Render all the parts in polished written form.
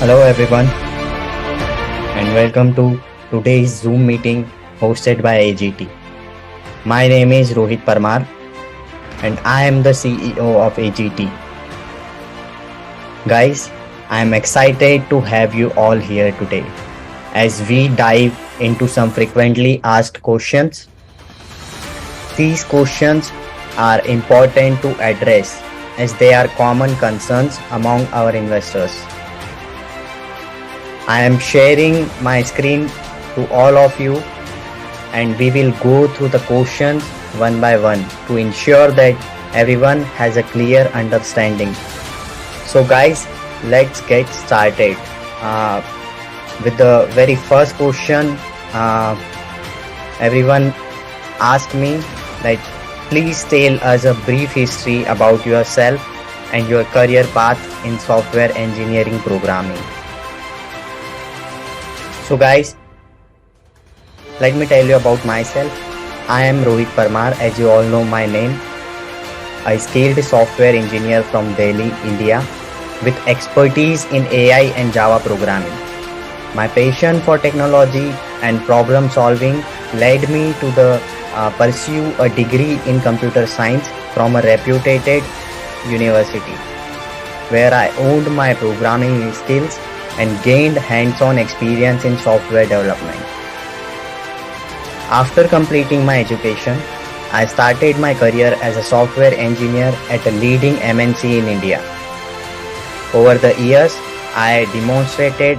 Hello everyone and welcome to today's Zoom meeting hosted by AGT. My name is Rohit Parmar and I am the CEO of AGT. Guys, I am excited to have you all here today as we dive into some frequently asked questions. These questions are important to address as they are common concerns among our investors. I am sharing my screen to all of you and we will go through the questions one by one to ensure that everyone has a clear understanding. So guys, let's get started with the very first question. Everyone asked me that please tell us a brief history about yourself and your career path in software engineering programming. So guys, let me tell you about myself. I am Rohit Parmar, as you all know my name, a skilled software engineer from Delhi, India, with expertise in AI and Java programming. My passion for technology and problem solving led me to pursue a degree in computer science from a reputed university, where I honed my programming skills and gained hands-on experience in software development. After completing my education, I started my career as a software engineer at a leading MNC in India. Over the years, I demonstrated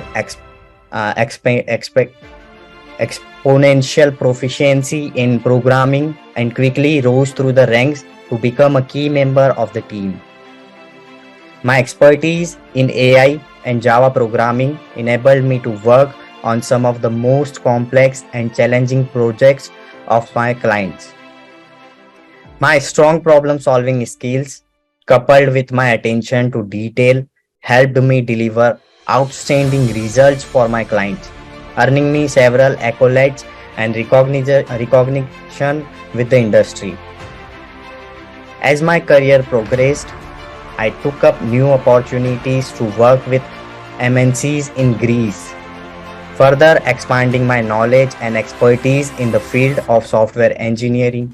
exponential proficiency in programming and quickly rose through the ranks to become a key member of the team. My expertise in AI and Java programming enabled me to work on some of the most complex and challenging projects of my clients. My strong problem-solving skills, coupled with my attention to detail, helped me deliver outstanding results for my clients, earning me several accolades and recognition with the industry. As my career progressed, I took up new opportunities to work with MNCs in Greece, further expanding my knowledge and expertise in the field of software engineering.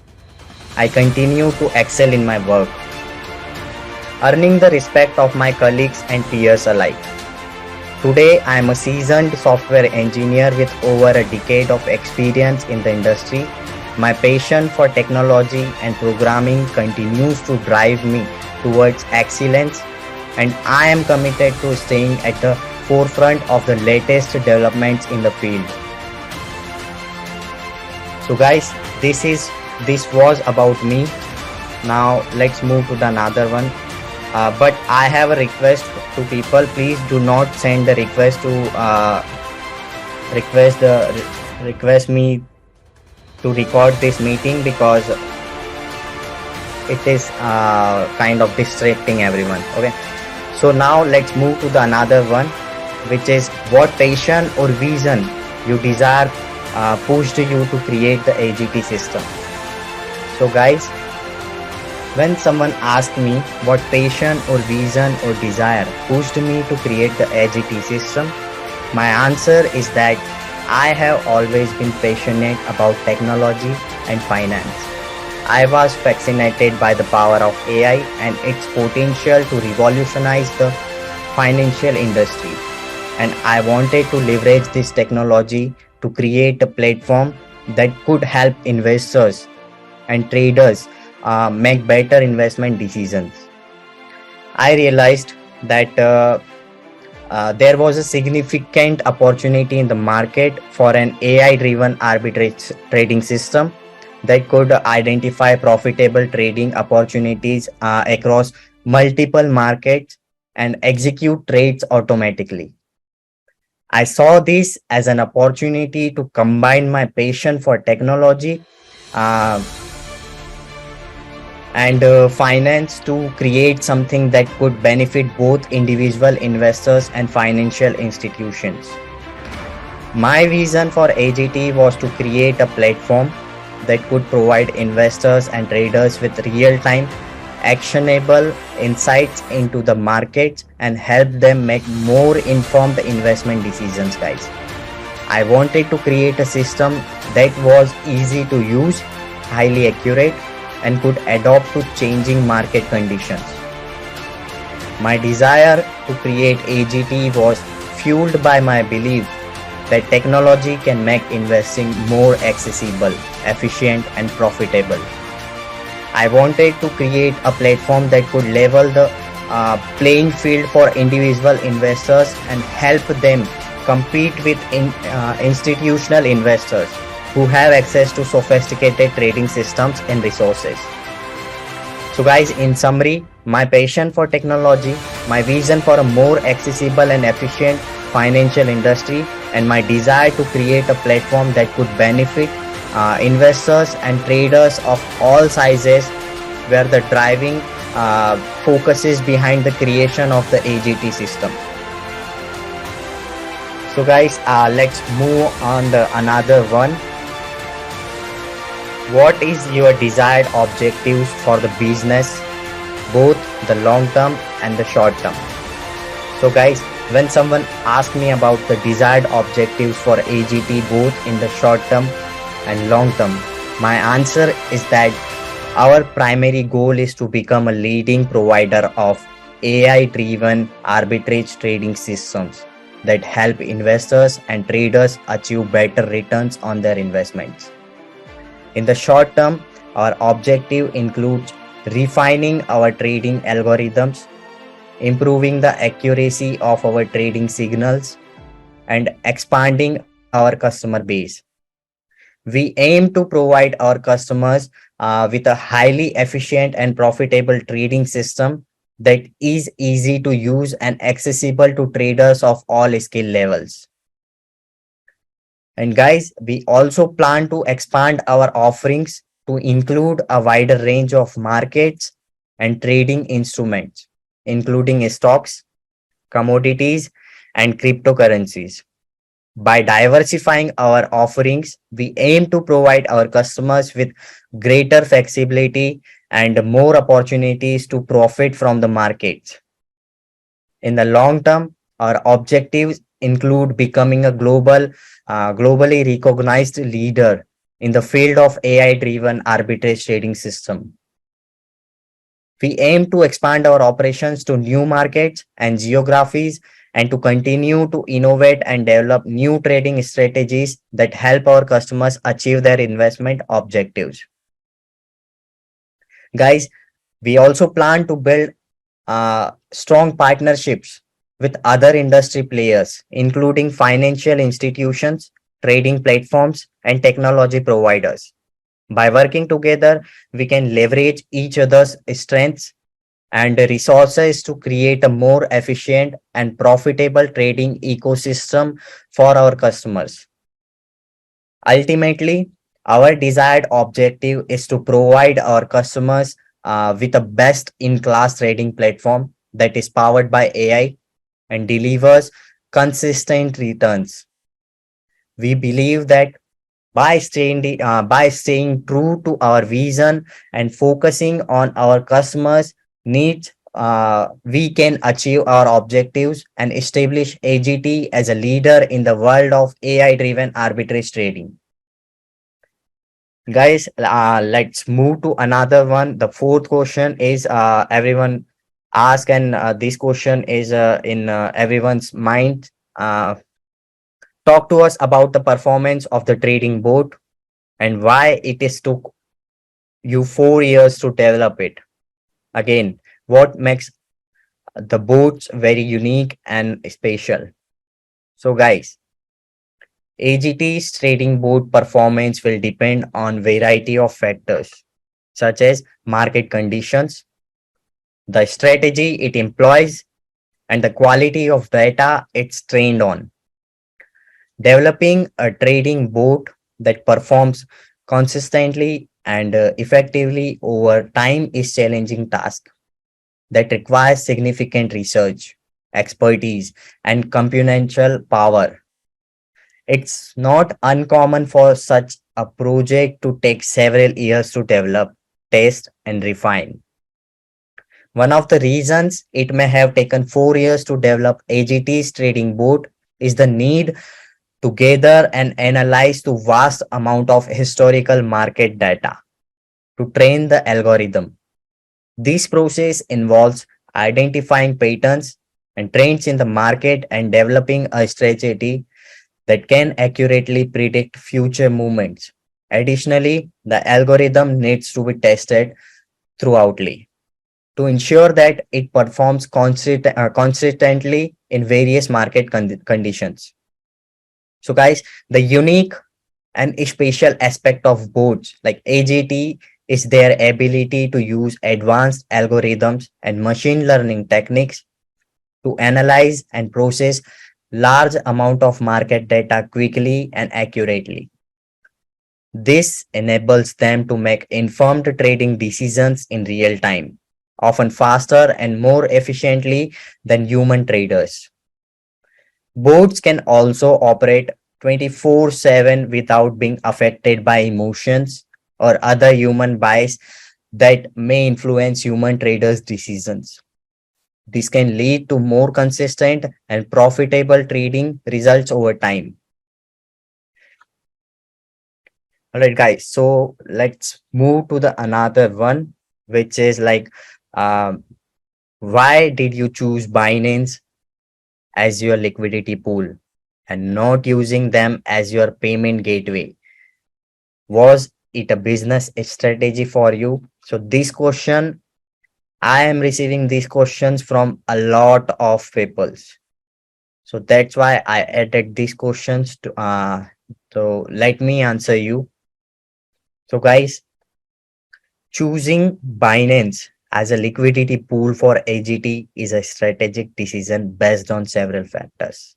I continue to excel in my work, earning the respect of my colleagues and peers alike. Today, I am a seasoned software engineer with over a decade of experience in the industry. My passion for technology and programming continues to drive me towards excellence, and I am committed to staying at the forefront of the latest developments in the field. So guys, this was about me. Now let's move to the another one. But I have a request to people. Please do not send the request to request me to record this meeting because it is kind of distracting everyone. Okay, so now let's move to the another one, which is what passion or vision you desire pushed you to create the AGT system. So guys, when someone asks me what passion or vision or desire pushed me to create the AGT system, my answer is that I have always been passionate about technology and finance. I was fascinated by the power of AI and its potential to revolutionize the financial industry, and I wanted to leverage this technology to create a platform that could help investors and traders make better investment decisions. I realized that there was a significant opportunity in the market for an AI-driven arbitrage trading system that could identify profitable trading opportunities across multiple markets and execute trades automatically. I saw this as an opportunity to combine my passion for technology and finance to create something that could benefit both individual investors and financial institutions. My vision for AGT was to create a platform that could provide investors and traders with real-time actionable insights into the markets and help them make more informed investment decisions, guys. I wanted to create a system that was easy to use, highly accurate, and could adapt to changing market conditions. My desire to create AGT was fueled by my belief that technology can make investing more accessible, efficient, and profitable. I wanted to create a platform that could level the playing field for individual investors and help them compete with institutional investors who have access to sophisticated trading systems and resources. So guys, in summary, my passion for technology, my vision for a more accessible and efficient financial industry, and my desire to create a platform that could benefit investors and traders of all sizes were the driving focuses behind the creation of the AGT system. So guys, let's move on the another one. What is your desired objectives for the business, both the long term and the short term? So guys, when someone asks me about the desired objectives for AGT both in the short term and long term, my answer is that our primary goal is to become a leading provider of AI-driven arbitrage trading systems that help investors and traders achieve better returns on their investments. In the short term, our objective includes refining our trading algorithms, improving the accuracy of our trading signals, and expanding our customer base. We aim to provide our customers with a highly efficient and profitable trading system that is easy to use and accessible to traders of all skill levels. And guys, we also plan to expand our offerings to include a wider range of markets and trading instruments, including stocks, commodities, and cryptocurrencies. By diversifying our offerings, we aim to provide our customers with greater flexibility and more opportunities to profit from the markets. In the long term, our objectives include becoming a globally recognized leader in the field of AI-driven arbitrage trading system. We aim to expand our operations to new markets and geographies and to continue to innovate and develop new trading strategies that help our customers achieve their investment objectives. Guys, we also plan to build strong partnerships with other industry players, including financial institutions, trading platforms, and technology providers. By working together, we can leverage each other's strengths and resources to create a more efficient and profitable trading ecosystem for our customers. Ultimately, our desired objective is to provide our customers with a best-in-class trading platform that is powered by AI and delivers consistent returns. We believe that by staying true to our vision and focusing on our customers' needs, we can achieve our objectives and establish AGT as a leader in the world of AI-driven arbitrage trading. Guys, let's move to another one. The fourth question is everyone ask, and this question is in everyone's mind. Talk to us about the performance of the trading board and why it is took you 4 years to develop it. Again, what makes the boards very unique and special? So guys, AGT's trading board performance will depend on variety of factors such as market conditions, the strategy it employs, and the quality of data it's trained on. Developing a trading board that performs consistently and effectively over time is challenging task that requires significant research, expertise, and computational power. It's not uncommon for such a project to take several years to develop, test, and refine. One of the reasons it may have taken 4 years to develop AGT's trading board is the need to gather and analyze the vast amount of historical market data to train the algorithm. This process involves identifying patterns and trends in the market and developing a strategy that can accurately predict future movements. Additionally, the algorithm needs to be tested throughoutly to ensure that it performs consistently in various market conditions. So, guys, the unique and special aspect of boards like AGT is their ability to use advanced algorithms and machine learning techniques to analyze and process large amount of market data quickly and accurately. This enables them to make informed trading decisions in real time, often faster and more efficiently than human traders. Boards can also operate 24/7 without being affected by emotions or other human bias that may influence human traders' decisions. This can lead to more consistent and profitable trading results over time. All right, guys. So let's move to the another one, which is like, um, why did you choose Binance as your liquidity pool and not using them as your payment gateway? Was it a business strategy for you? So this question, I am receiving these questions from a lot of people. So that's why I added these questions to so let me answer you. So guys, choosing Binance as a liquidity pool for AGT is a strategic decision based on several factors.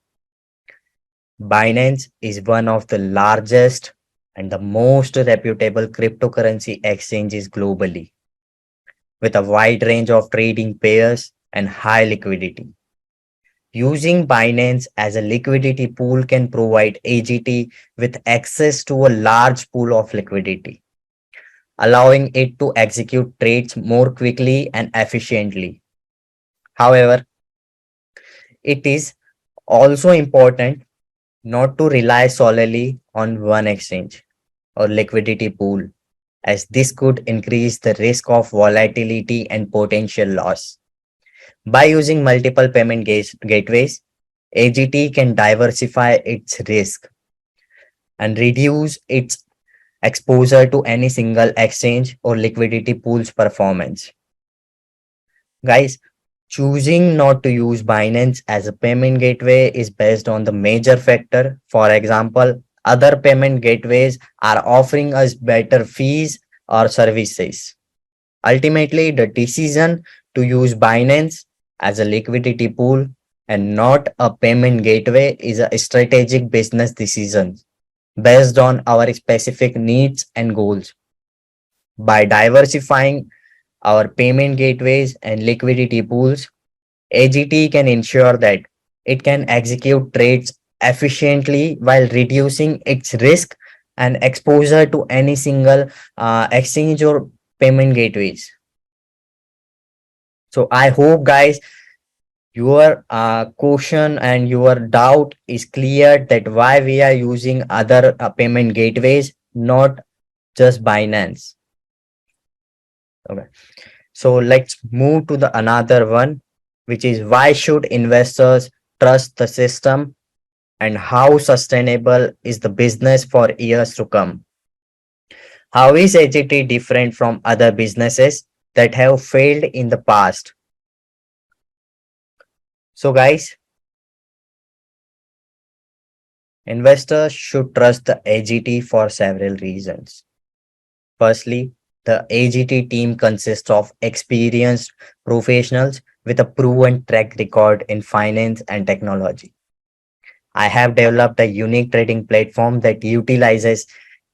Binance is one of the largest and the most reputable cryptocurrency exchanges globally, with a wide range of trading pairs and high liquidity. Using Binance as a liquidity pool can provide AGT with access to a large pool of liquidity, allowing it to execute trades more quickly and efficiently. However, it is also important not to rely solely on one exchange or liquidity pool, as this could increase the risk of volatility and potential loss. By using multiple payment gateways, AGT can diversify its risk and reduce its exposure to any single exchange or liquidity pool's performance. Guys, choosing not to use Binance as a payment gateway is based on the major factor. For example, other payment gateways are offering us better fees or services. Ultimately, the decision to use Binance as a liquidity pool and not a payment gateway is a strategic business decision based on our specific needs and goals. By diversifying our payment gateways and liquidity pools, AGT can ensure that it can execute trades efficiently while reducing its risk and exposure to any single exchange or payment gateways. So I hope, guys, your question and your doubt is clear that why we are using other payment gateways, not just Binance. Okay. So let's move to the another one, which is why should investors trust the system and how sustainable is the business for years to come? How is AGT different from other businesses that have failed in the past? So guys, investors should trust the AGT for several reasons. Firstly, the AGT team consists of experienced professionals with a proven track record in finance and technology. I have developed a unique trading platform that utilizes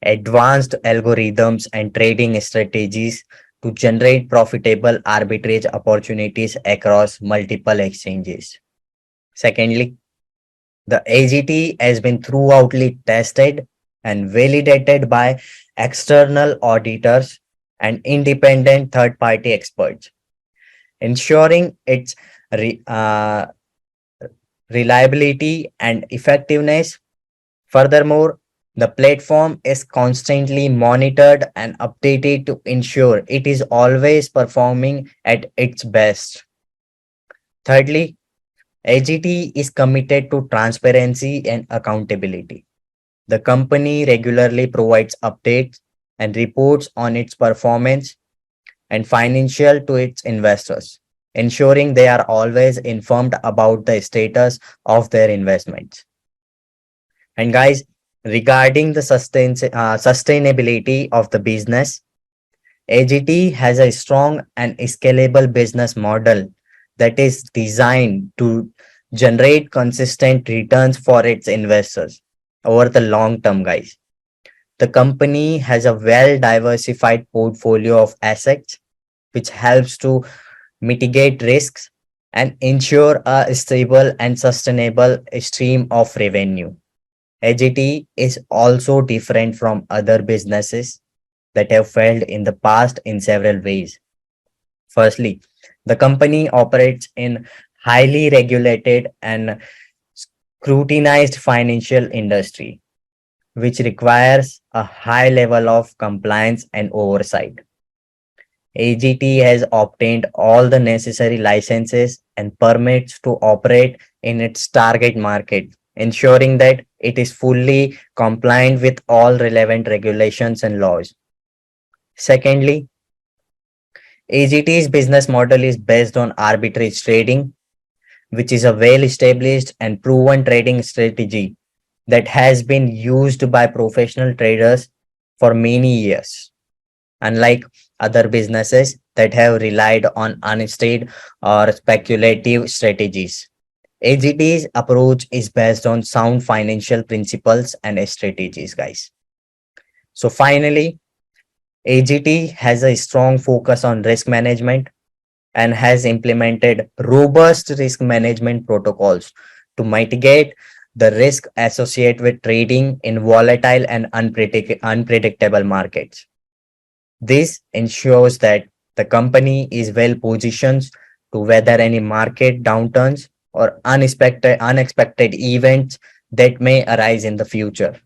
advanced algorithms and trading strategies to generate profitable arbitrage opportunities across multiple exchanges. Secondly, the AGT has been throughoutly tested and validated by external auditors and independent third-party experts. ensuring its re- uh, reliability and effectiveness. Furthermore, the platform is constantly monitored and updated to ensure it is always performing at its best. Thirdly, AGT is committed to transparency and accountability. The company regularly provides updates and reports on its performance and financial to its investors, ensuring they are always informed about the status of their investments. And guys, regarding the sustainability of the business, AGT has a strong and scalable business model that is designed to generate consistent returns for its investors over the long term, guys. The company has a well diversified portfolio of assets, which helps to mitigate risks and ensure a stable and sustainable stream of revenue. AGT is also different from other businesses that have failed in the past in several ways. Firstly, the company operates in highly regulated and scrutinized financial industry, which requires a high level of compliance and oversight. AGT has obtained all the necessary licenses and permits to operate in its target market, ensuring that it is fully compliant with all relevant regulations and laws. Secondly, AGT's business model is based on arbitrage trading, which is a well established and proven trading strategy that has been used by professional traders for many years. Unlike other businesses that have relied on unsteady or speculative strategies, AGT's approach is based on sound financial principles and strategies, guys. So, finally, AGT has a strong focus on risk management and has implemented robust risk management protocols to mitigate the risk associated with trading in volatile and unpredictable markets. This ensures that the company is well positioned to weather any market downturns or unexpected events that may arise in the future.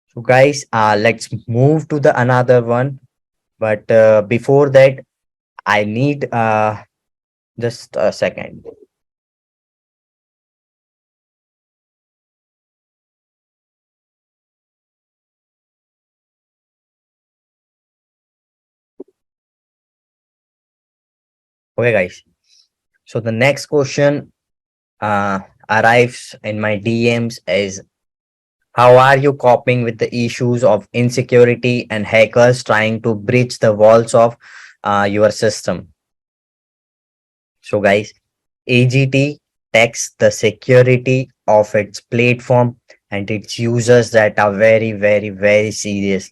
So, guys, let's move to the another one. But before that, I need just a second. Okay, guys. So the next question arrives in my DMs is, how are you coping with the issues of insecurity and hackers trying to breach the walls of your system? So, guys, AGT takes the security of its platform and its users that are very, very, very serious.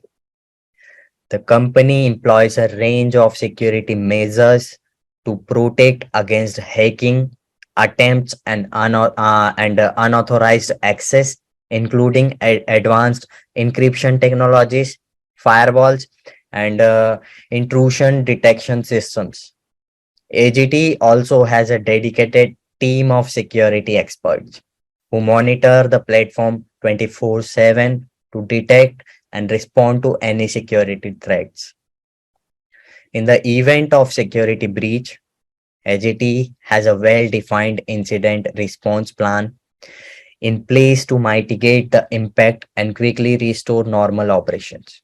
The company employs a range of security measures to protect against hacking attempts and unauthorized access, including advanced encryption technologies, firewalls, and intrusion detection systems. AGT also has a dedicated team of security experts who monitor the platform 24/7 to detect and respond to any security threats. In the event of security breach, AGT has a well-defined incident response plan in place to mitigate the impact and quickly restore normal operations.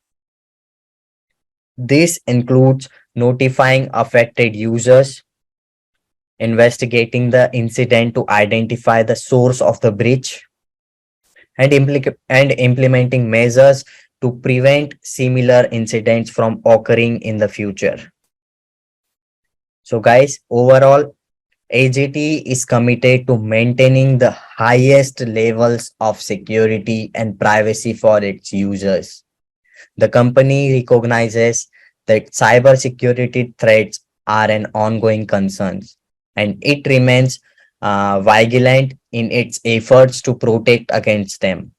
This includes notifying affected users, investigating the incident to identify the source of the breach, and, implementing measures to prevent similar incidents from occurring in the future. So, guys, overall, AGT is committed to maintaining the highest levels of security and privacy for its users. The company recognizes that cybersecurity threats are an ongoing concern, and it remains vigilant in its efforts to protect against them.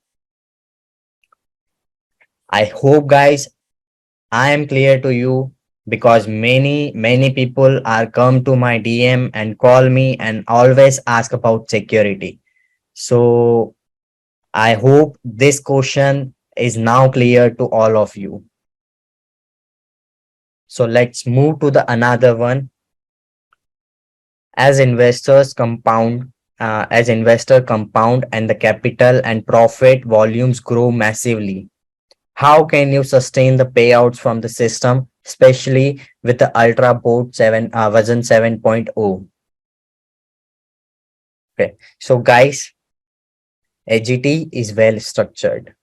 I hope, guys, I am clear to you because many people are come to my DM and call me and always ask about security. So I hope this question is now clear to all of you. So let's move to the another one. As investors compound, as investor compound and the capital and profit volumes grow massively, how can you sustain the payouts from the system, especially with the Ultra Board 7 version 7.0? Okay, so guys, AGT is well structured.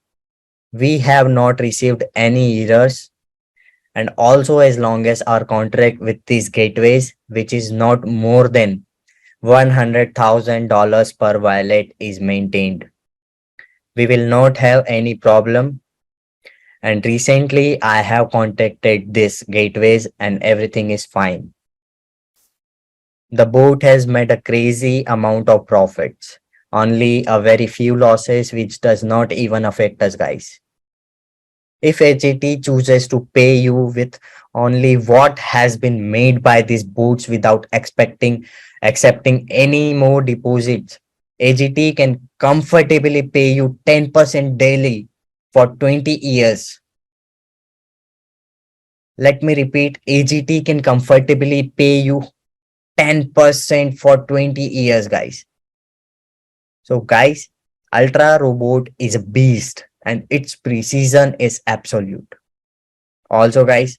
We have not received any errors, and also as long as our contract with these gateways, which is not more than $100,000 per wallet, is maintained, we will not have any problem. And recently, I have contacted these gateways and everything is fine. The boat has made a crazy amount of profits, only a very few losses, which does not even affect us, guys. If HET chooses to pay you with only what has been made by these boats without accepting any more deposits, AGT can comfortably pay you 10% daily for 20 years. Let me repeat, AGT can comfortably pay you 10% for 20 years, guys. So, guys, Ultra Robot is a beast and its precision is absolute. Also, guys,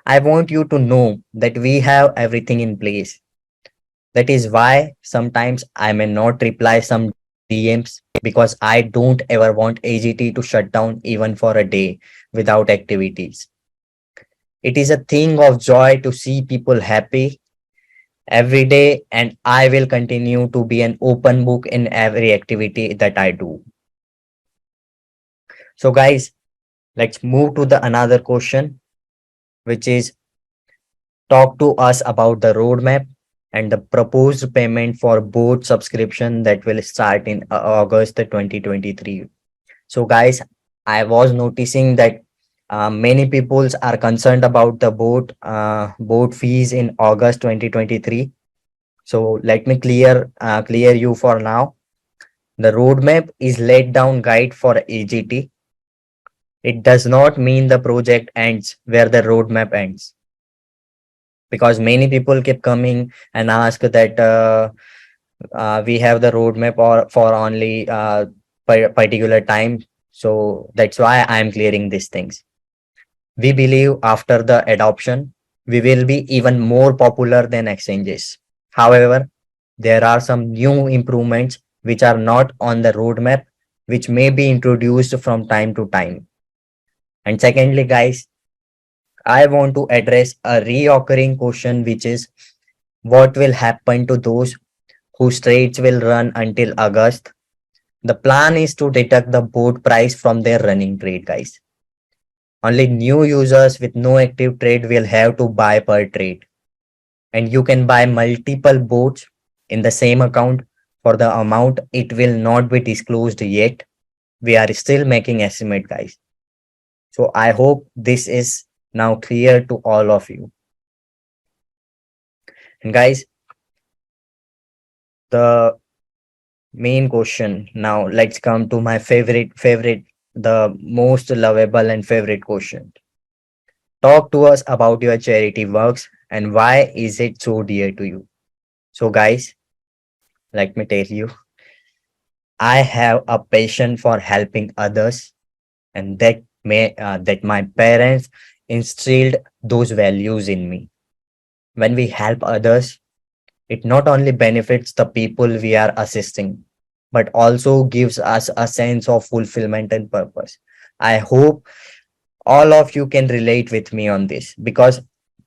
I want you to know that we have everything in place. That is why sometimes I may not reply some DMs because I don't ever want AGT to shut down even for a day without activities. It is a thing of joy to see people happy every day, and I will continue to be an open book in every activity that I do. So, guys, let's move to the another question, which is talk to us about the roadmap and the proposed payment for both subscription that will start in August 2023. So, guys, I was noticing that many people are concerned about the boat fees in August 2023. So let me clear you for now. The roadmap is laid down guide for AGT. It does not mean the project ends where the roadmap ends, because many people keep coming and ask that we have the roadmap or for only particular time. So that's why I am clearing these things. We believe after the adoption, we will be even more popular than exchanges. However, there are some new improvements which are not on the roadmap, which may be introduced from time to time. And secondly, guys, I want to address a reoccurring question, which is what will happen to those whose trades will run until August? The plan is to deduct the board price from their running trade, guys. Only new users with no active trade will have to buy per trade. And you can buy multiple boats in the same account for the amount. It will not be disclosed yet. We are still making estimate, guys. So I hope this is now clear to all of you. And guys, the main question now, let's come to my favorite, the most lovable and favorite question. Talk to us about your charity works and why is it so dear to you? So guys, let me tell you, I have a passion for helping others, and that my parents instilled those values in me. When we help others, it not only benefits the people we are assisting, but also gives us a sense of fulfillment and purpose. I hope all of you can relate with me on this, because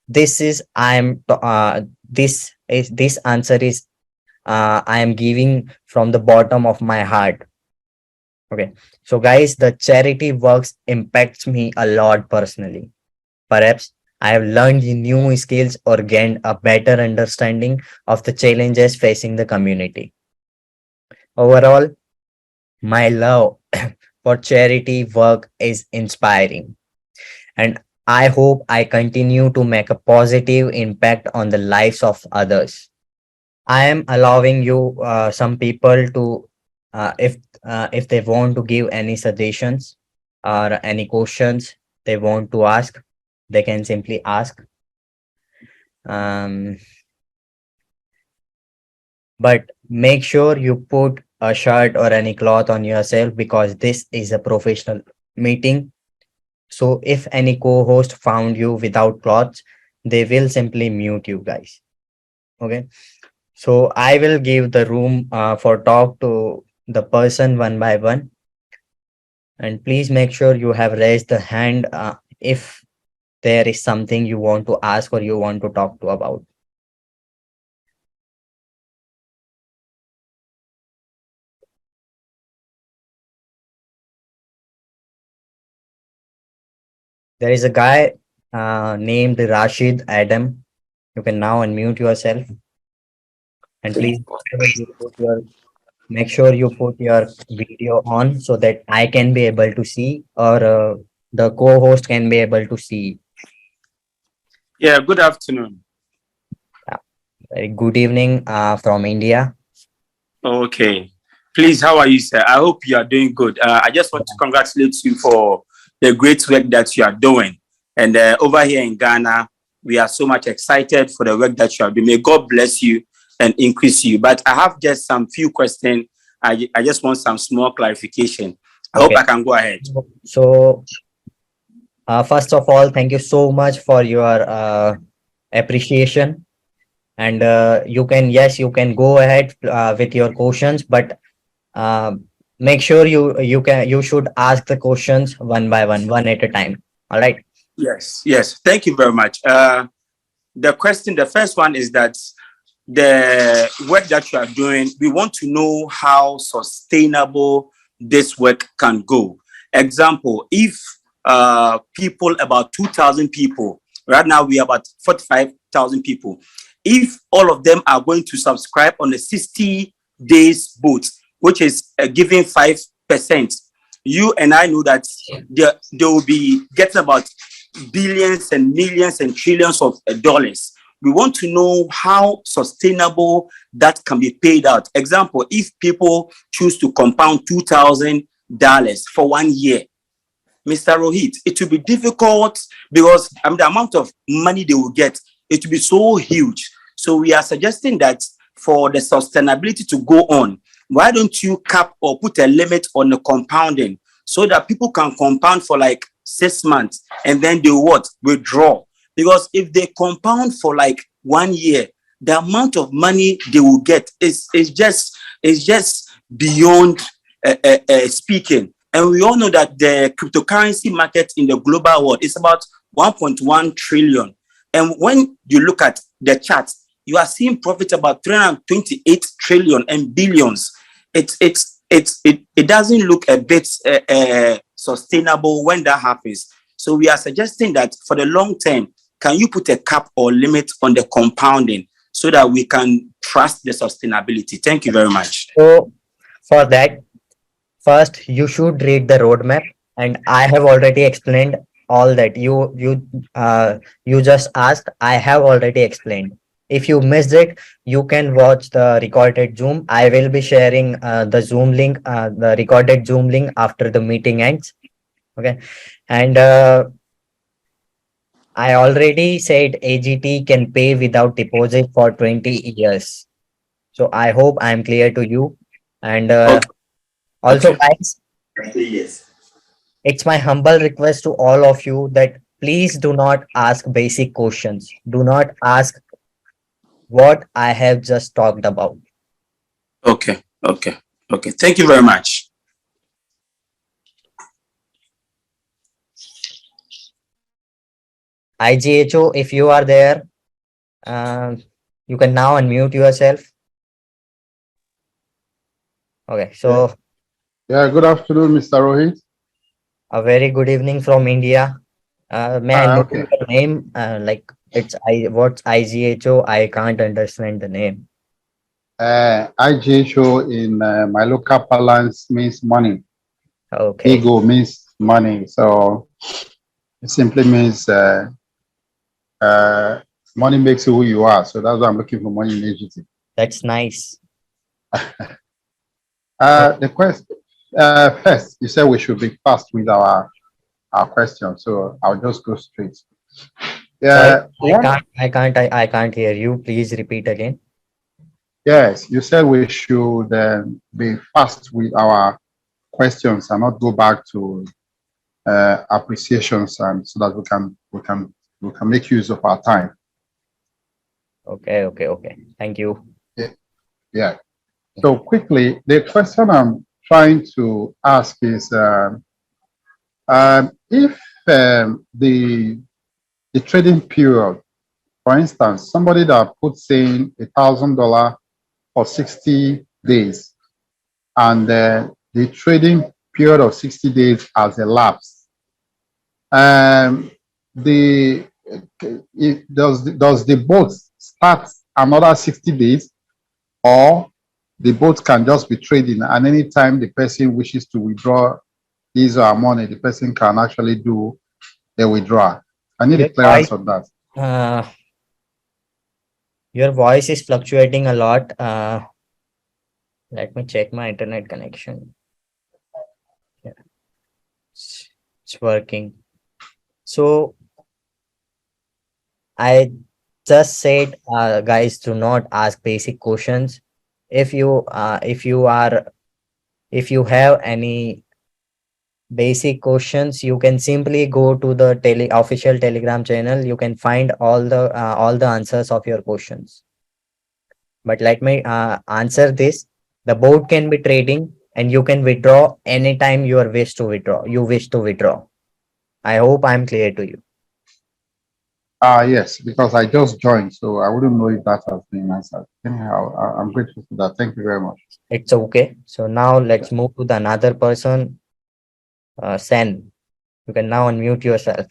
this answer is I am giving from the bottom of my heart. Okay, so guys, the charity works impacts me a lot personally. Perhaps I have learned new skills or gained a better understanding of the challenges facing the community. Overall, my love for charity work is inspiring, and I hope I continue to make a positive impact on the lives of others. I am allowing you, some people to, if they want to give any suggestions or any questions they want to ask, they can simply ask. Um, but make sure you put a shirt or any cloth on yourself because this is a professional meeting. So if any co-host found you without clothes, they will simply mute you guys. Okay. So I will give the room for talk to the person one by one. And please make sure you have raised the hand if there is something you want to ask or you want to talk to about. There is a guy named Rashid Adam. You can now unmute yourself and please make sure you put your video on so that I can be able to see or the co-host can be able to see. Yeah, good afternoon. Very good evening from India. Okay. Please, how are you, sir? I hope you are doing good. I just want to congratulate you for the great work that you are doing. And over here in Ghana, we are so much excited for the work that you are doing. May God bless you and increase you. But I have just some few questions. I just want some small clarification. I hope Okay. I can go ahead. So, first of all, thank you so much for your appreciation. And yes, you can go ahead with your questions, but uh, make sure you should ask the questions one by one, one at a time. All right. Yes. Thank you very much. The first one is that the work that you are doing, we want to know how sustainable this work can go. Example, if people, about 2,000 people, right now we are about 45,000 people, if all of them are going to subscribe on a 60 days boot, which is giving 5%, you and I know that they will be getting about billions and millions and trillions of dollars. We want to know how sustainable that can be paid out. Example, if people choose to compound $2,000 for 1 year, Mr. Rohit, it will be difficult because the amount of money they will get, it will be so huge. So we are suggesting that for the sustainability to go on, why don't you cap or put a limit on the compounding so that people can compound for like 6 months and then they what? Withdraw. Because if they compound for like 1 year, the amount of money they will get is just beyond speaking. And we all know that the cryptocurrency market in the global world is about 1.1 trillion. And when you look at the chart, you are seeing profit about 328 trillion and billions. It doesn't look a bit sustainable when that happens. So we are suggesting that for the long term, can you put a cap or limit on the compounding so that we can trust the sustainability? Thank you very much. So for that, first you should read the roadmap, and I have already explained all that you just asked. I have already explained. If you missed it, you can watch the recorded Zoom. I will be sharing the Zoom link, the recorded Zoom link after the meeting ends. Okay, and I already said AGT can pay without deposit for 20 years. So I hope I am clear to you. And Okay. also, Okay. guys, Yes. it's my humble request to all of you that please do not ask basic questions. Do not ask what I have just talked about. Okay. Thank you very much. IGHO, if you are there, uh, you can now unmute yourself. Okay, so Yeah, good afternoon, Mr. Rohit. a very good evening from India. May I know Okay. your name? What's IGHO? I can't understand the name. IJ show in my local parlance means money. Okay. Ego means money. So It simply means money makes you who you are. So that's why I'm looking for money in AGT. That's nice. The question first, you said we should be fast with our question, so I'll just go straight. Sorry, Yeah, I can't hear you. Please repeat again. yes, you said we should be fast with our questions and not go back to appreciations, and so that we can make use of our time. Okay. Thank you. Yeah. So quickly, the question I'm trying to ask is if the trading period, for instance, somebody that puts in $1,000 for 60 days, and the trading period of 60 days has elapsed, does the boat start another 60 days, or the boat can just be trading, and anytime the person wishes to withdraw his or her money, the person can actually do the withdrawal? I need a clearance on that. Your voice is fluctuating a lot. Let me check my internet connection. Yeah, it's working. So I just said, guys, do not ask basic questions. If you have any basic questions, you can simply go to the official Telegram channel. You can find all the answers of your questions. But let me answer this. The boat can be trading, and you can withdraw anytime you wish to withdraw. I hope I'm clear to you. Yes, because I just joined, so I wouldn't know if that has been answered. Anyhow, I'm grateful for that. Thank you very much. It's okay. So now let's move to the another person. Sen, you can now unmute yourself.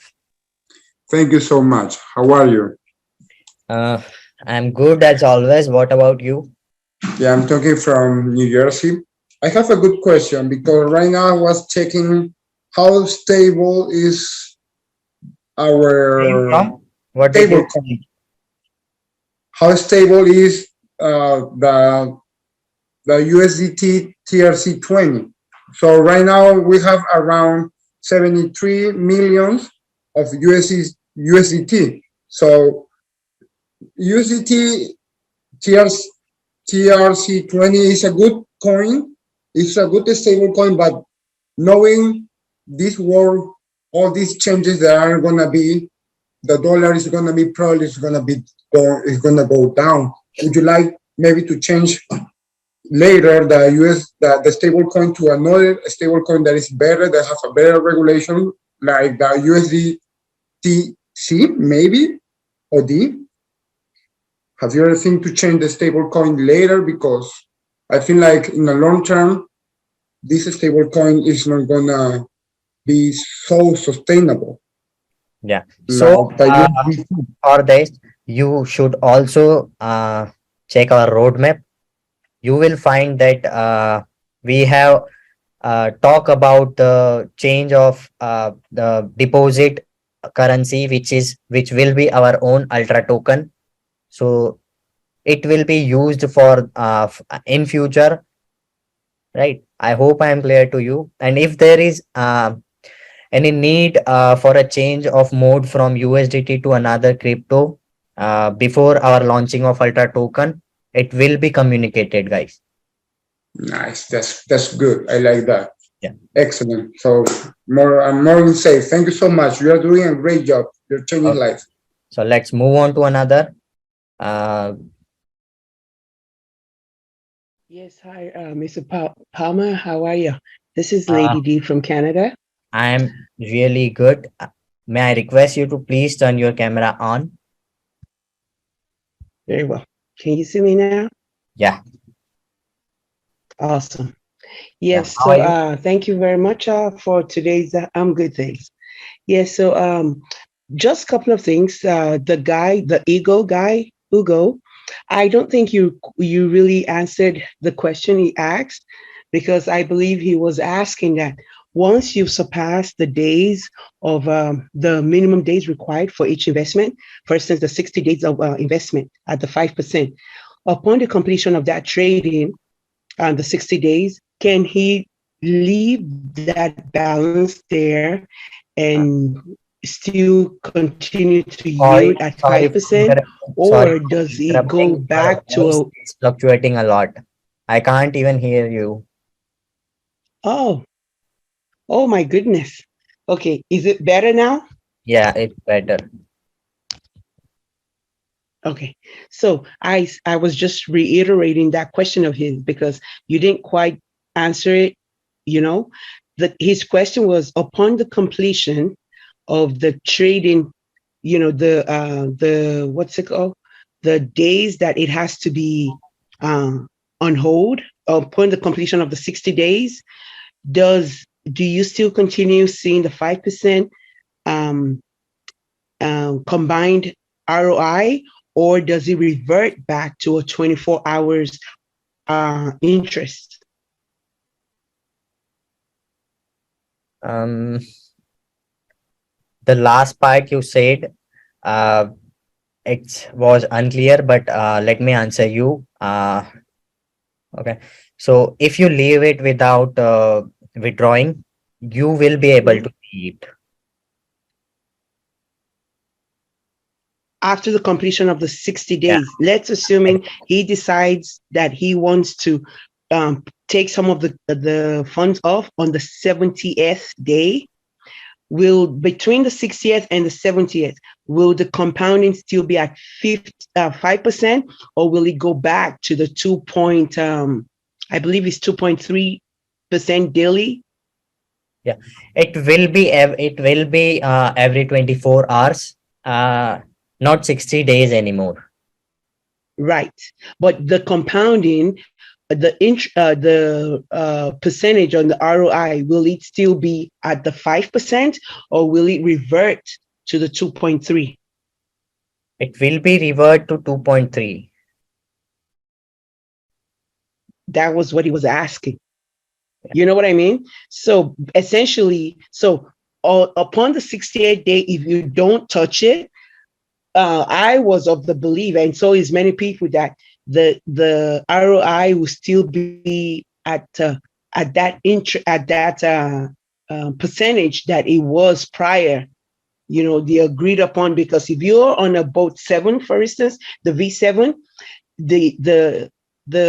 Thank you so much. How are you? I'm good as always. What about you? Yeah, I'm talking from New Jersey. I have a good question because right now I was checking how stable is our stable coin. How stable is the USDT TRC-20? So right now we have around 73 millions of USDT. So USDT TRC-20 is a good coin. It's a good stable coin, but knowing this world, all these changes that are gonna be, the dollar is gonna be probably is gonna go down. Would you like maybe to change later the stable coin to another stable coin that is better, that has a better regulation, like the USDTC maybe or D? Have you ever think to change the stable coin later? Because I feel like in the long term, this stable coin is not gonna be so sustainable. Yeah. So for this, you should also check our roadmap. You will find that we have talk about the change of the deposit currency, which will be our own ultra token. So it will be used for in future, right? I hope I am clear to you. And if there is any need for a change of mode from USDT to another crypto before our launching of ultra token, it will be communicated, guys. Nice. That's good. I like that. Yeah. Excellent. So I'm more than safe. Thank you so much. You are doing a great job. You're changing lives. So let's move on to another. Yes, hi, Mr. Palmer. How are you? This is Lady D from Canada. I am really good. May I request you to please turn your camera on? Very well. Can you see me now? Yeah. Awesome. Yes. So thank you very much for today's good things. Yes. So just a couple of things. The guy, the ego guy, Ugo, I don't think you really answered the question he asked, because I believe he was asking that once you've surpassed the days of the minimum days required for each investment, for instance, the 60 days of investment at the 5%, upon the completion of that trading, the 60 days, can he leave that balance there and still continue to yield at 5%, or does he go back to it's fluctuating a lot? I can't even hear you. oh my goodness. Okay, is it better now? Yeah, it's better. Okay, so I was just reiterating that question of his because you didn't quite answer it. You know, that his question was upon the completion of the trading, you know, the what's it called, the days that it has to be on hold upon the completion of the 60 days. Do you still continue seeing the 5% combined ROI, or does it revert back to a 24 hours interest? The last part you said, it was unclear, but let me answer you. Okay, so if you leave it without withdrawing, you will be able to see it. After the completion of the 60 days, let's assuming he decides that he wants to take some of the funds off on the 70th day, between the 60th and the 70th, will the compounding still be at 5%, or will it go back to the I believe it's 2.3% daily? Yeah, it will be every 24 hours, not 60 days anymore. Right, but the compounding, the percentage on the ROI, will it still be at the 5%, or will it revert to the 2.3? It will be revert to 2.3. That was what he was asking. You know what I mean? So essentially, upon the 68th day, if you don't touch it, I was of the belief, and so is many people, that the ROI will still be at that percentage that it was prior. You know, the agreed upon, because if you're on a boat 7, for instance, the V7, the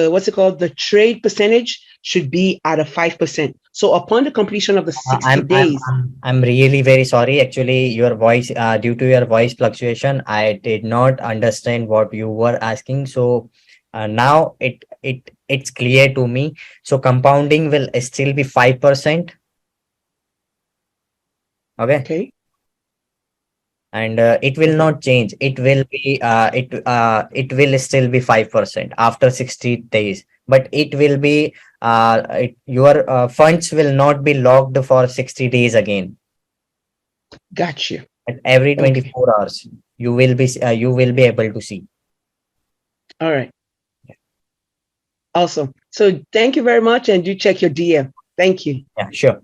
what's it called, the trade percentage should be at a 5%. So upon the completion of the 60 days, I'm really very sorry. Actually, your voice, due to your voice fluctuation, I did not understand what you were asking. So now it's clear to me. So compounding will still be 5%. Okay. And it will not change. It will be it will still be 5% after 60 days, but it will be your funds will not be locked for 60 days again. Gotcha. At every 24 hours you will be able to see. All right. Awesome. So thank you very much, and do check your DM. Thank you. Yeah, sure.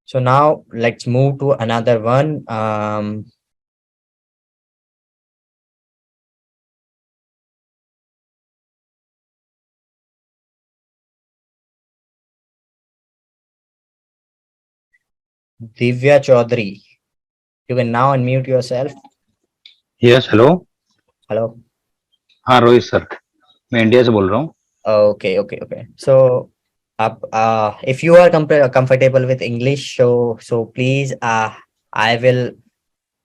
So now let's move to another one. Divya Chaudhary, you can now unmute yourself. Yes, hello. Hello. हाँ Rohit sir, मैं India से बोल रहा हूँ. Okay. So if you are comfortable with English, so please I will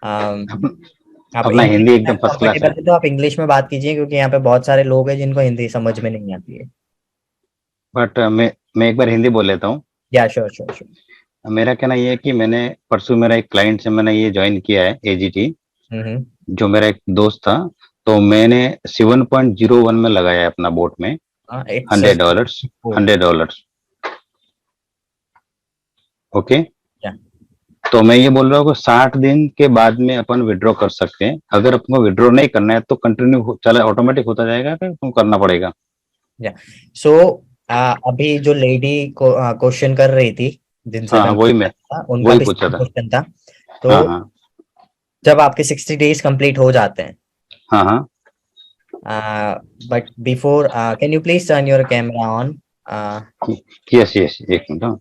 अपना हिंदी एकदम first class है. तो आप इंग्लिश में बात कीजिए, क्योंकि यहाँ पे बहुत सारे लोग हैं जिनको हिंदी समझ में नहीं आती है. बट मैं एक बार हिंदी बोल लेता हूँ. या श्योर. मेरा कहना ये है कि मैंने परसों मेरा एक क्लाइंट से मैंने ये ज्वाइन किया है AGT, जो मेरा एक दोस्त था. तो मैंने 7.01 में लगाया है अपना बोट में $100. ओके. तो मैं ये बोल रहा हूँ कि 60 दिन के बाद में अपन विड्रॉ कर सकते हैं. अगर अपन को विड्रॉ नहीं करना है तो कंटिन्यू चला ऑटोमेटिक होता जाएगा, फिर तुम करना पड़ेगा. सो अभी जो लेडी को क्वेश्चन कर रही थी जिनसे हाँ, वही मैं उनका वही भी पूछा था। क्वेश्चन था। तो हाँ हाँ जब आपके 60 डेज कंप्लीट हो जाते हैं, हाँ हाँ, but before can you please turn your camera on? Yes yes, एक मिनट। हाँ,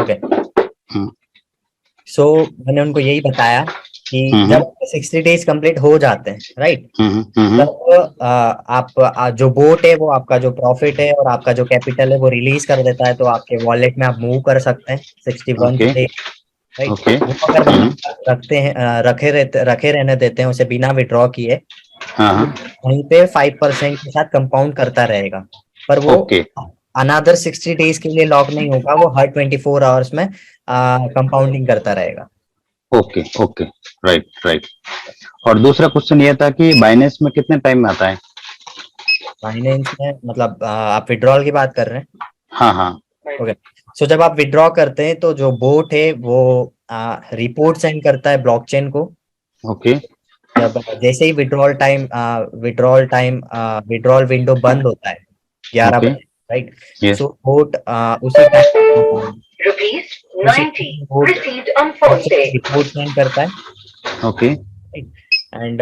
ओके। हम्म, सो मैंने उनको यही बताया कि हम्म, जब 60 डेज कंप्लीट हो जाते हैं, राइट, हम्म, तब आप जो बोट है वो आपका जो प्रॉफिट है और आपका जो कैपिटल है वो रिलीज कर देता है, तो आपके वॉलेट में आप मूव कर सकते हैं 61 ओके डे, राइट। ओके, वो अगर रखते हैं, रखे रहने देते हैं उसे बिना विड्रॉ किए, हाँ हाँ, वहीं पे 5% के साथ कंपाउंड करता रहेगा, पर वो ओके अनदर 60 डेज के लिए लॉक नहीं होगा, वो हर 24 आवर्स में कंपाउंडिंग करता रहेगा। Okay okay, right right. और दूसरा क्वेश्चन ये था कि बाइनेंस में कितने टाइम में आता है? फाइनेंस में मतलब आप विड्रॉल की बात कर रहे हैं? हाँ हाँ, ओके। सो जब आप विड्रॉ करते हैं तो जो बोट है वो रिपोर्ट सेंड करता है ब्लॉकचेन को। ओके जब जैसे ही विड्रॉल विंडो बंद होता है 11 ओके, बजे, राइट, यस सो बोट उसी टाइम Rupees उसी 90 boat received on phone pay. Report send करता है, ओके एंड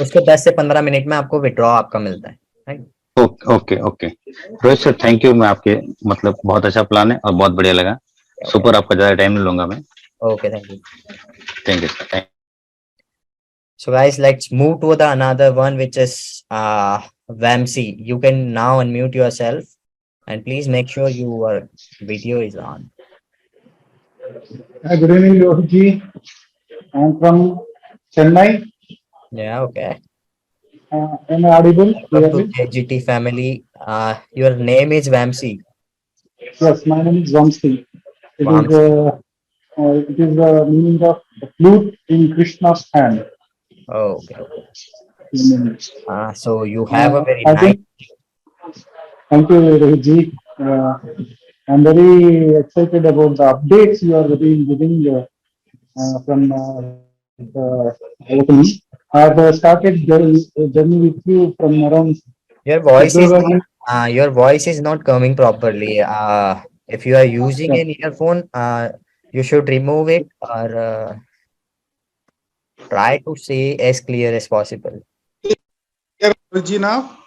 उसके 10 से 15 मिनट में आपको विड्रॉ आपका मिलता है, right. Okay okay okay. Rohit sir thank you, मैं आपके मतलब बहुत अच्छा प्लान है और बहुत बढ़िया लगा। सुपर, आपका ज्यादा टाइम नहीं लूंगा मैं। Okay, thank you. Thank you sir. So guys, let's move to the another one, which is Vamsi. You can now unmute yourself and please make sure your video is on. Good evening, Rohit ji. I'm from Chennai. Yeah, okay. Am I audible Welcome to clearly? the AGT family. Your name is Vamsi. Yes, my name is Vamsi. Vamsi. It is the meaning of the flute in Krishna's hand. Okay, okay. So you have a very I nice. think, thank you, Rohit ji. I'm very excited about the updates you are giving from locally. I've started journey with you from around Your voice is February. your voice is not coming properly. If you are using an earphone, you should remove it or try to say as clear as possible. Rohit ji now.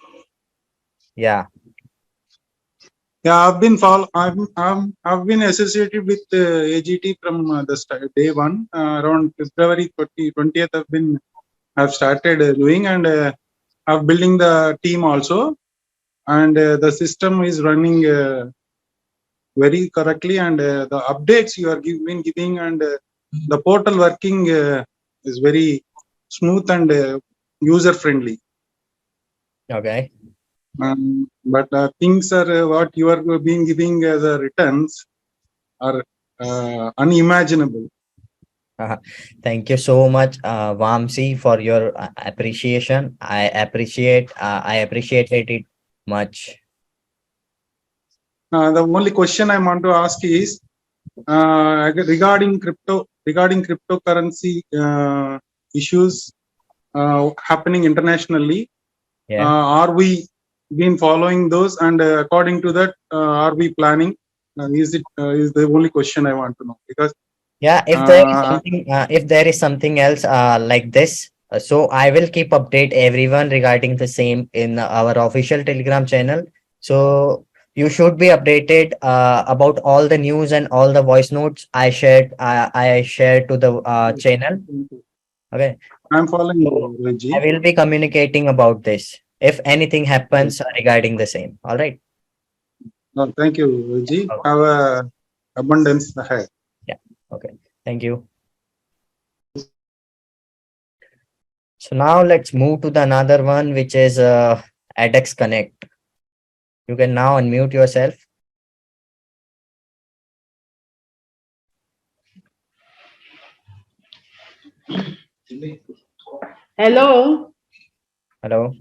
Yeah. Yeah, I've been associated with AGT from the day one. Around February 20th, I've started doing, and I'm building the team also, and the system is running very correctly, and the updates you are been giving, and the portal working is very smooth and user friendly. Okay. But things are what you are being giving as a returns are unimaginable. Thank you so much, Vamsi, for your appreciation. I appreciated it much. The only question I want to ask is regarding cryptocurrency issues happening internationally. Yeah. Are we been following those, and according to that, are we planning? Is the only question I want to know, because Yeah, if there is something else like this, so I will keep update everyone regarding the same in our official Telegram channel. So you should be updated about all the news and all the voice notes I shared to the channel. Okay. I'm following you, So Reggie. I will be communicating about this if anything happens regarding the same. All right. Thank you, Reggie. Okay. Have a abundance ahead. Yeah. Okay. Thank you. So now let's move to the another one, which is edX Connect. You can now unmute yourself. Hello. Hello.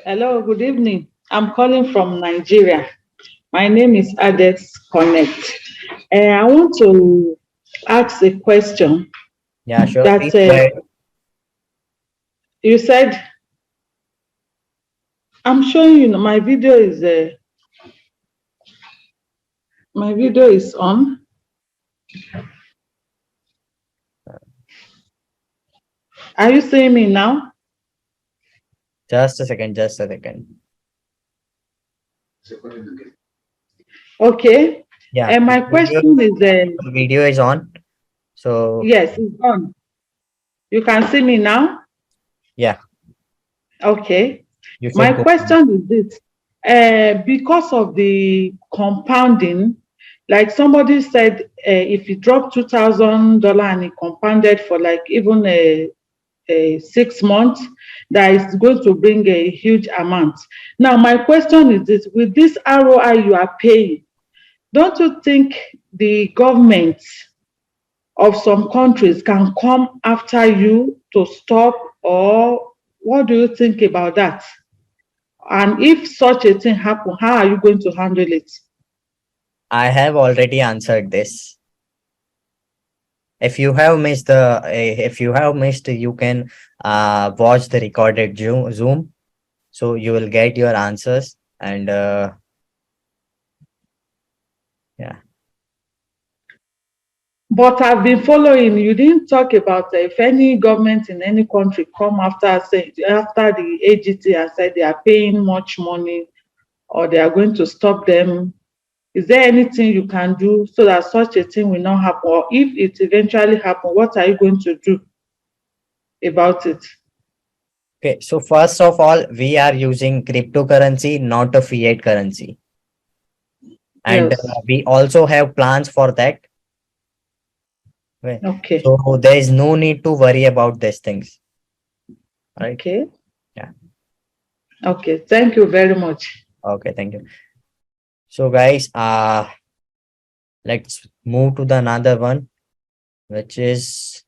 Hello, good evening. I'm calling from Nigeria. My name is ADEX Connect. I want to ask a question. Yeah, sure. That Please go ahead. you said, I'm showing you my video is on. Are you seeing me now? Just a second, just a second. Okay. Yeah. And my question is, the video is on. So yes, it's on. You can see me now? yeah. Okay. You should My go. question is this. Because of the compounding, like somebody said, if you drop $2,000 and it compounded for like even a 6 months, that is going to bring a huge amount. Now, my question is this: with this ROI you are paying, don't you think the government of some countries can come after you to stop, or what do you think about that? And if such a thing happen, how are you going to handle it? I have already answered this. If you have missed you can watch the recorded Zoom. So you will get your answers, and yeah. But I've been following. You didn't talk about if any government in any country come after the AGT and said they are paying much money or they are going to stop them. Is there anything you can do so that such a thing will not happen? Or if it eventually happens, what are you going to do about it? Okay, so first of all, we are using cryptocurrency, not a fiat currency. And Yes. we also have plans for that. Okay. So there is no need to worry about these things. Right? Okay. Yeah. Okay. Thank you very much. Okay, thank you. So guys, let's move to the another one, which is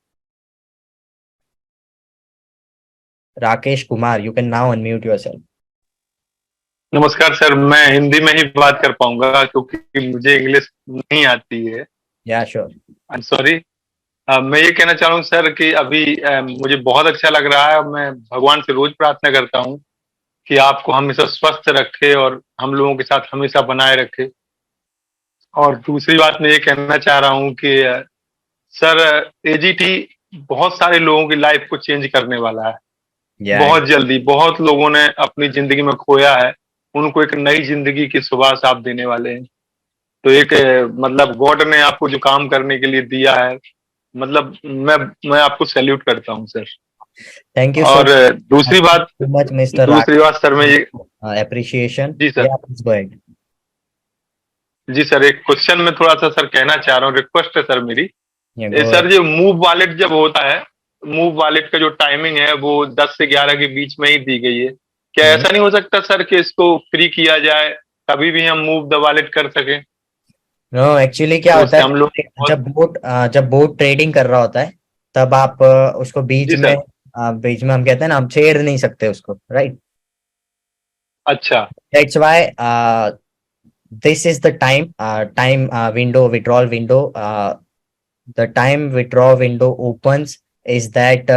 Rakesh Kumar. You can now unmute yourself. नमस्कार sir, मैं हिंदी में ही बात कर पाऊंगा क्योंकि मुझे English नहीं आती है। Yeah, sure. I am sorry. मैं ये कहना चाह रहा हूँ सर कि अभी मुझे बहुत अच्छा लग रहा है और मैं भगवान से रोज प्रार्थना करता हूँ कि आपको हमेशा स्वस्थ रखे और हम लोगों के साथ हमेशा बनाए रखे। और दूसरी बात मैं ये कहना चाह रहा हूँ कि सर, एजीटी बहुत सारे लोगों की लाइफ को चेंज करने वाला है। बहुत जल्दी बहुत लोगों ने अपनी जिंदगी में खोया है, उनको एक नई जिंदगी की सुबह आप देने वाले हैं। तो एक मतलब गॉड ने आपको जो काम करने के लिए दिया है, मतलब मैं आपको सैल्यूट करता हूँ सर। Thank you. और दूसरी बात सर, मैं ये एप्रिसिएशन। जी सर, जी सर, एक क्वेश्चन में थोड़ा सा सर कहना चाह रहा हूँ, रिक्वेस्ट है सर मेरी। सर, जो मूव वॉलेट जब होता है, मूव वॉलेट का जो टाइमिंग है वो 10 से 11 के बीच में ही दी गई है। क्या ऐसा नहीं हो सकता सर कि इसको फ्री किया जाए, कभी भी हम मूव द वॉलेट कर सके? नो, एक्चुअली क्या होता है, हम लोग जब बोट ट्रेडिंग कर रहा होता है तब आप उसको बीच में हम कहते हैं ना, हम छेड़ नहीं सकते उसको, राइट? अच्छा, that's why this is the time window, withdrawal window. The time withdraw window opens is that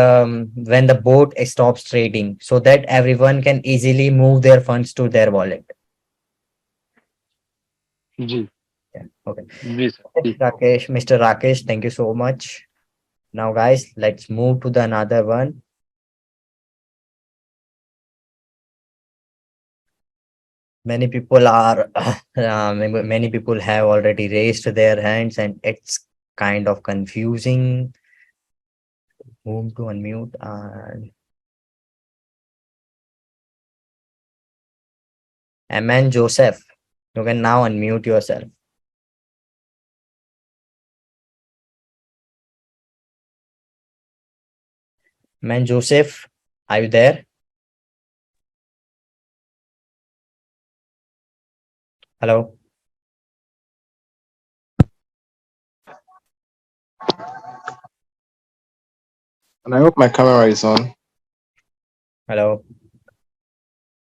when the bot stops trading, so that everyone can easily move their funds to their wallet. जी. Yeah, okay. जी sir. Rakesh, Mr. Rakesh, thank you so much. Now guys, let's move to the another one. Many people are many people have already raised their hands and it's kind of confusing whom to unmute. And Aman Joseph, you can now unmute yourself. Aman Joseph, are you there? Hello. And I hope my camera is on. Hello.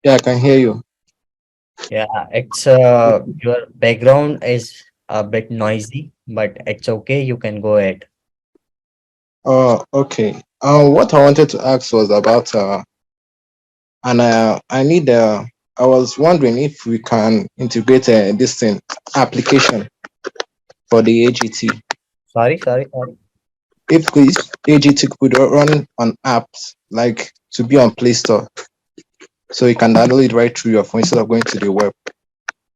Yeah, I can hear you. Yeah, it's your background is a bit noisy, but it's okay. You can go ahead. Okay. What I wanted to ask was about I was wondering if we can integrate this thing application for the AGT. Sorry. If AGT could run on apps like to be on Play Store, so you can download it right through your phone instead of going to the web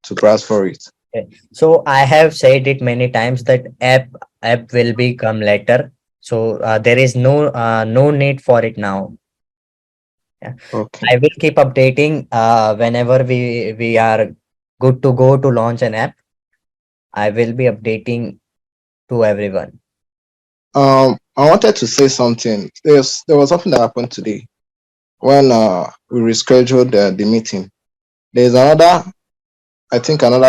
to browse for it. Okay. So I have said it many times that app will become later. So there is no need for it now. Yeah. Okay. I will keep updating whenever we are good to go to launch an app. I will be updating to everyone. I wanted to say something. There was something that happened today when we rescheduled the meeting. There's another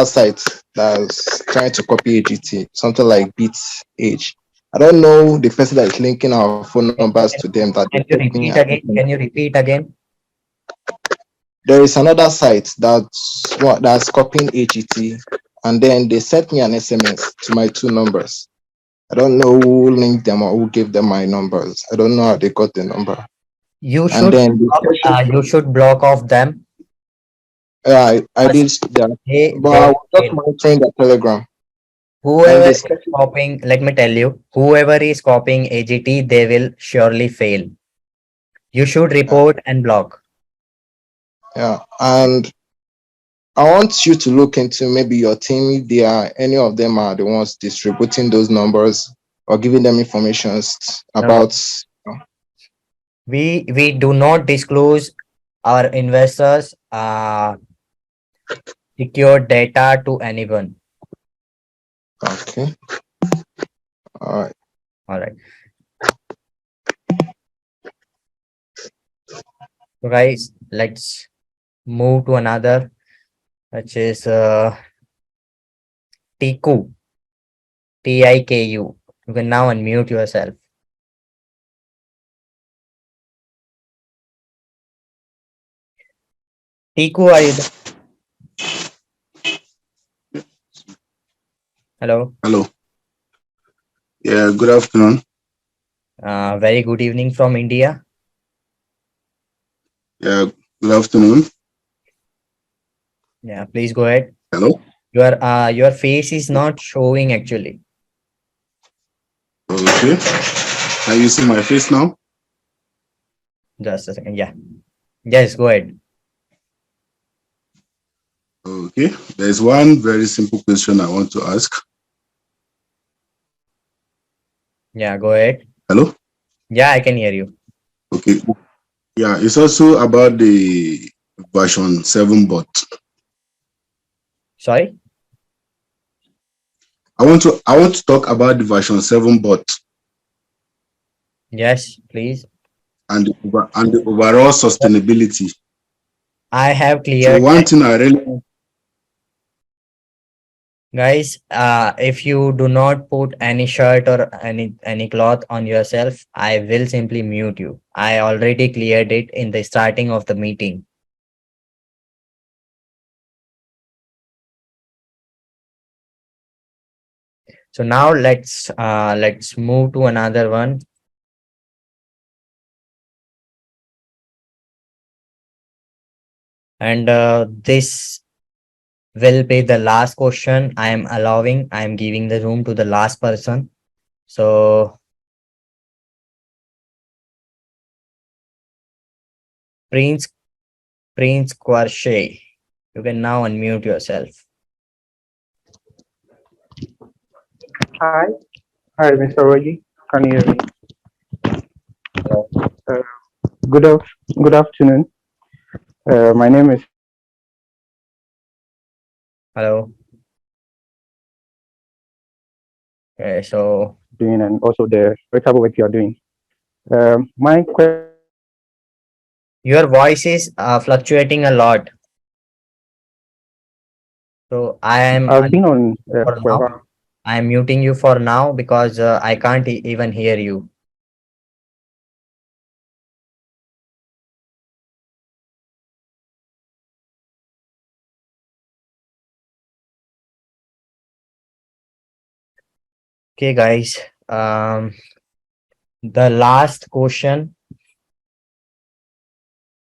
site that's trying to copy AGT, something like Beats Age. I don't know the person that is linking our phone numbers to them that Can they you sent me. repeat again? Can you repeat again? There is another site that's copying AGT, and then they sent me an SMS to my two numbers. I don't know who linked them or who gave them my numbers. I don't know how they got the number. You And should then you should block off them. I did that, but I They was just monitoring the Telegram. And whoever they is copying, let me tell you, whoever is copying AGT, they will surely fail. You should report and block. Yeah, and I want you to look into maybe your team if they are any of them are the ones distributing those numbers or giving them information about. We do not disclose our investors secure data to anyone. Okay. All right. All right. So guys, let's move to another, which is Tiku. TIKU. You can now unmute yourself. Tiku, are you there? Hello. Hello. Yeah, good afternoon. Very good evening from India. Yeah, good afternoon. Yeah, please go ahead. Hello. Your face is not showing actually. Okay. Can you see my face now? Just a second. Yeah. Yes, go ahead. Okay. There's one very simple question I want to ask. Yeah, go ahead. Hello. Yeah, I can hear you. Okay. Yeah, it's also about the version 7 bot. Sorry? I want to talk about the version 7 bot Yes, please. and the overall sustainability. I have So cleared one that. thing I really Guys, if you do not put any shirt or any cloth on yourself, I will simply mute you. I already cleared it in the starting of the meeting. So now let's move to another one. And this will be the last question I am giving the room to the last person. So Prince Quarshay, you can now unmute yourself. Hi, Mr. Rohid. Can you hear me? Hello. Good afternoon. My name is. Hello. Okay, so Doing and also the whatever work you are doing. My question. your voice is fluctuating a lot. So I've been on for for a now. while. I am muting you for now because I can't even hear you. Okay, guys. The last question.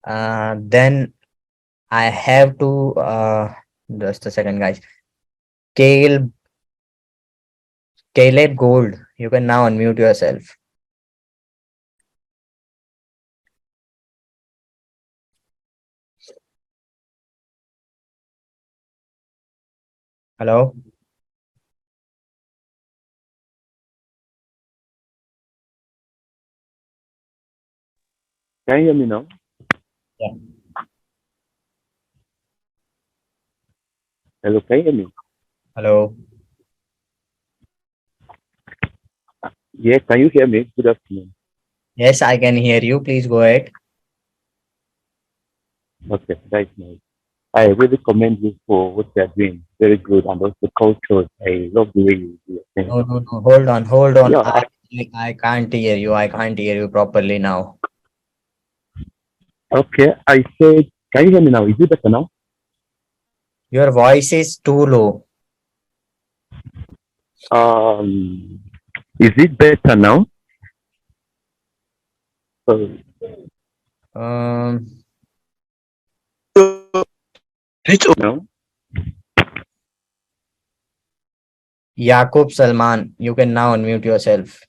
Then I have to just a second, guys. Caleb Gold, you can now unmute yourself. Hello. Can you hear me now? Yeah. Hello, can you hear me? Hello. Yeah, can you hear me? Good afternoon. Yes, I can hear you. Please go ahead. Okay, that's nice. I really commend you for what you are doing. Very good, and also culture. I love the way you do things. No, no, no. Hold on, hold on. Yeah, I can't hear you. I can't hear you properly now. okay, I said, can you hear me now? Is it better now? Your voice is too low. Is it better now? Um, No. Yaqub Salman, you can now unmute yourself.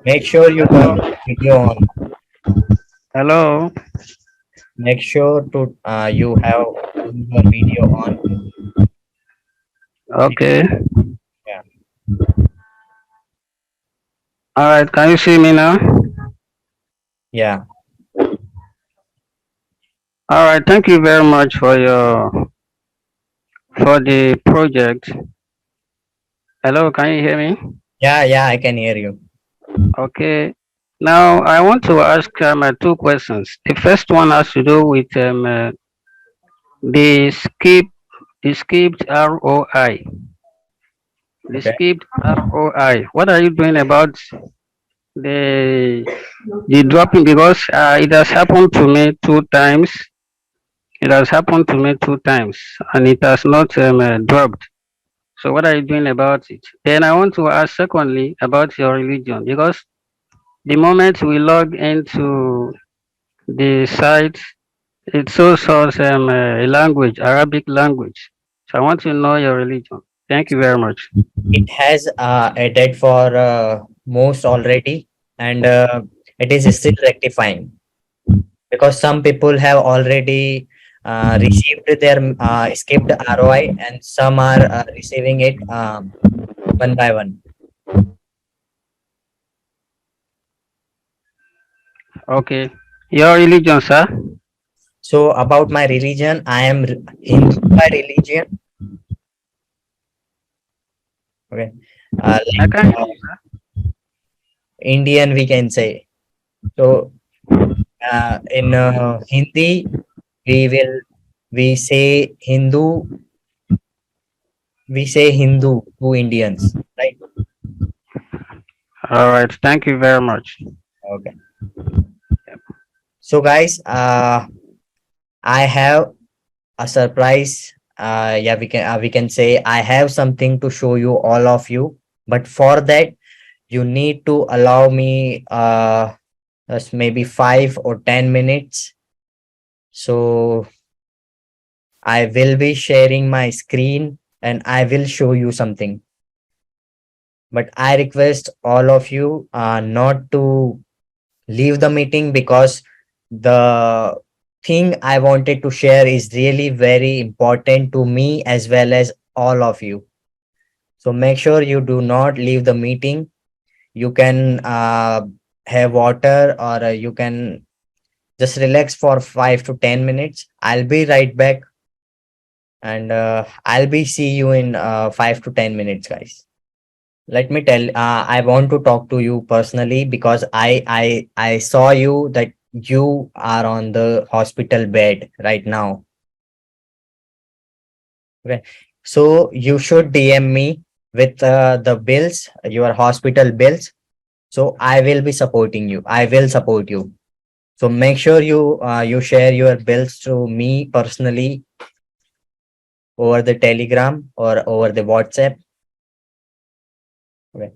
Make sure you turn your video on. Hello. Make sure to you have your video on. Okay. Yeah. All right. Can you see me now? Yeah. All right. Thank you very much for the project. Hello. Can you hear me? Yeah, yeah, I can hear you. Okay. Now I want to ask two questions. The first one has to do with the skipped ROI. The Okay. skipped ROI. What are you doing about the dropping? Because it has happened to me 2 times. It has happened to me 2 times, and it has not dropped. So what are you doing about it? Then I want to ask secondly about your religion, because the moment we log into the site, it shows us a language, Arabic language. So I want to know your religion. Thank you very much. It has added for most already, and it is still rectifying because some people have already received their skipped ROI, and some are receiving it one by one. Okay. Your religion, sir? So about my religion, I am Hindu by religion. Okay. Like, Indian, we can say. So in Hindi, we say Hindu to Indians, right? All right. Thank you very much. Okay. So guys, I have a surprise. Yeah, we can say I have something to show you, all of you. But for that, you need to allow me just maybe 5 or 10 minutes. So I will be sharing my screen and I will show you something. But I request all of you not to leave the meeting, because the thing I wanted to share is really very important to me as well as all of you. So make sure you do not leave the meeting. You can have water, or you can just relax for 5 to 10 minutes. I'll be right back, and I'll be see you in 5 to 10 minutes, guys. Let me tell, I want to talk to you personally, because I saw you that you are on the hospital bed right now. Okay, so you should DM me with the bills, your hospital bills. So I will be supporting you. I will support you. So make sure you share your bills to me personally over the Telegram or over the WhatsApp. Okay.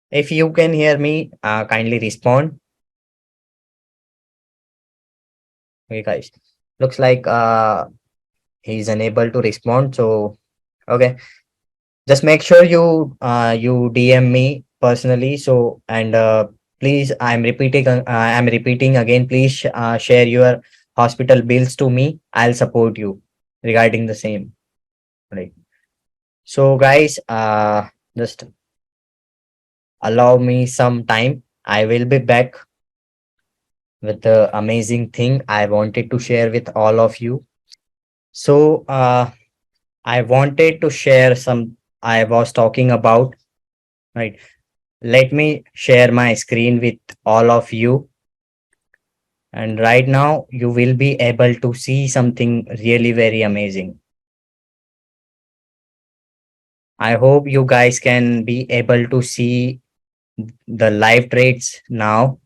If you can hear me, kindly respond. Okay, guys. Looks like he's unable to respond. So, okay. Just make sure you DM me personally. So, and please, I'm repeating again. Please share your hospital bills to me. I'll support you regarding the same. Right. So, guys, just allow me some time. I will be back with the amazing thing I wanted to share with all of you. So I wanted to share some I was talking about, right? Let me share my screen with all of you. And right now you will be able to see something really very amazing. I hope you guys can be able to see the live trades now.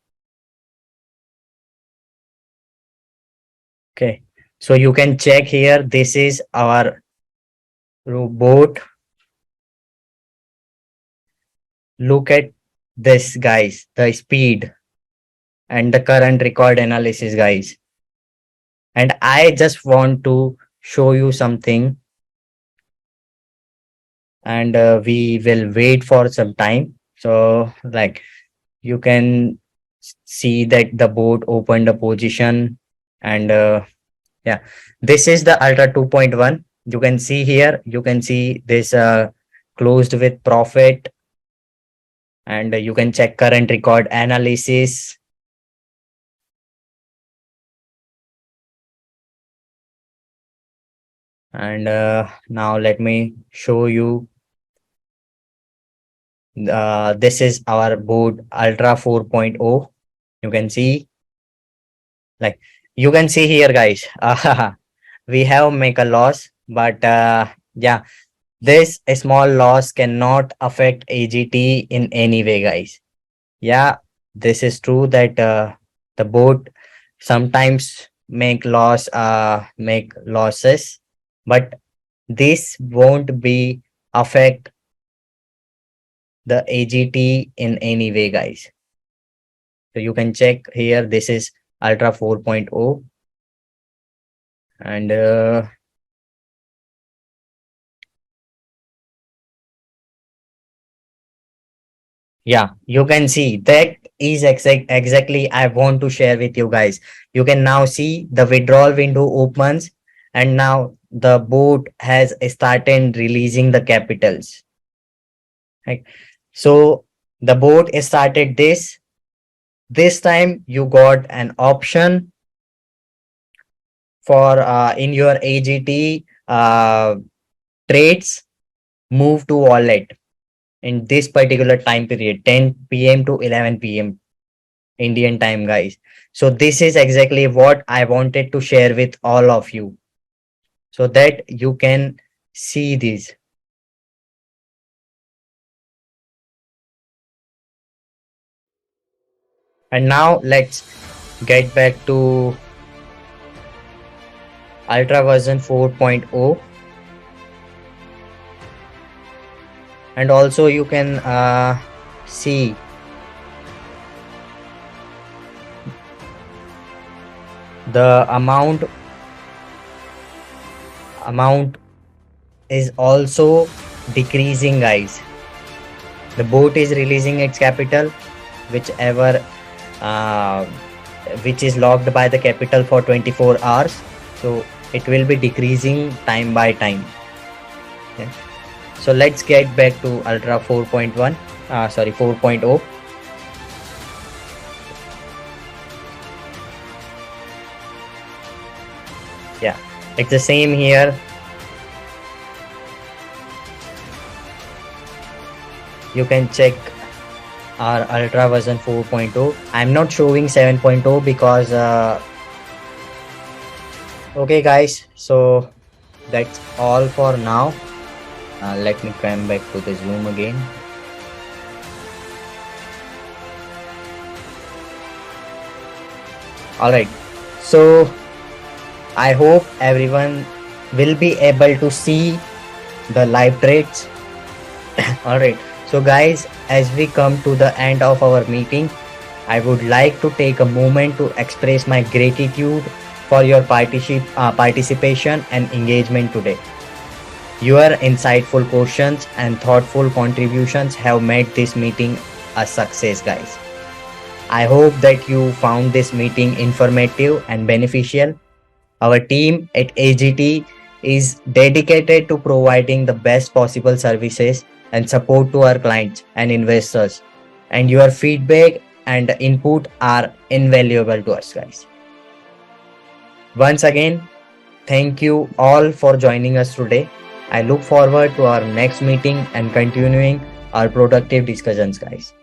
Okay, so you can check here. This is our robot. Look at this, guys, the speed and the current record analysis, guys. And I just want to show you something, and we will wait for some time. So like you can see that the board opened a position, and yeah, this is the Ultra 2.1. You can see here, you can see this closed with profit, and you can check current record analysis. And now let me show you. This is our board Ultra 4.0. You can see, like you can see here, guys. We have make a loss, but yeah, this small loss cannot affect AGT in any way, guys. Yeah, this is true that the board sometimes make losses, but this won't be affect the AGT in any way, guys. So you can check here, this is Ultra 4.0, and yeah, you can see that is exactly I want to share with you guys. You can now see the withdrawal window opens, and now the board has started releasing the capitals. Right. So the board started this time you got an option for in your AGT trades move to wallet in this particular time period, 10 p.m. to 11 p.m. Indian time, guys. So this is exactly what I wanted to share with all of you, so that you can see this. And now let's get back to Ultra version 4.0. And also you can see the amount is also decreasing, guys. The boat is releasing its capital, whichever which is locked by the capital for 24 hours. So it will be decreasing time by time. Okay. So let's get back to Ultra 4.1, sorry, 4.0. Yeah, it's the same here. You can check our Ultra version 4.0. I'm not showing 7.0 because okay, guys, so that's all for now. Let me come back to the Zoom again. Alright, so I hope everyone will be able to see the live trades. Alright, so guys, as we come to the end of our meeting, I would like to take a moment to express my gratitude for your participation and engagement today. Your insightful questions and thoughtful contributions have made this meeting a success, guys. I hope that you found this meeting informative and beneficial. Our team at AGT is dedicated to providing the best possible services and support to our clients and investors. And your feedback and input are invaluable to us, guys. Once again, thank you all for joining us today. I look forward to our next meeting and continuing our productive discussions, guys.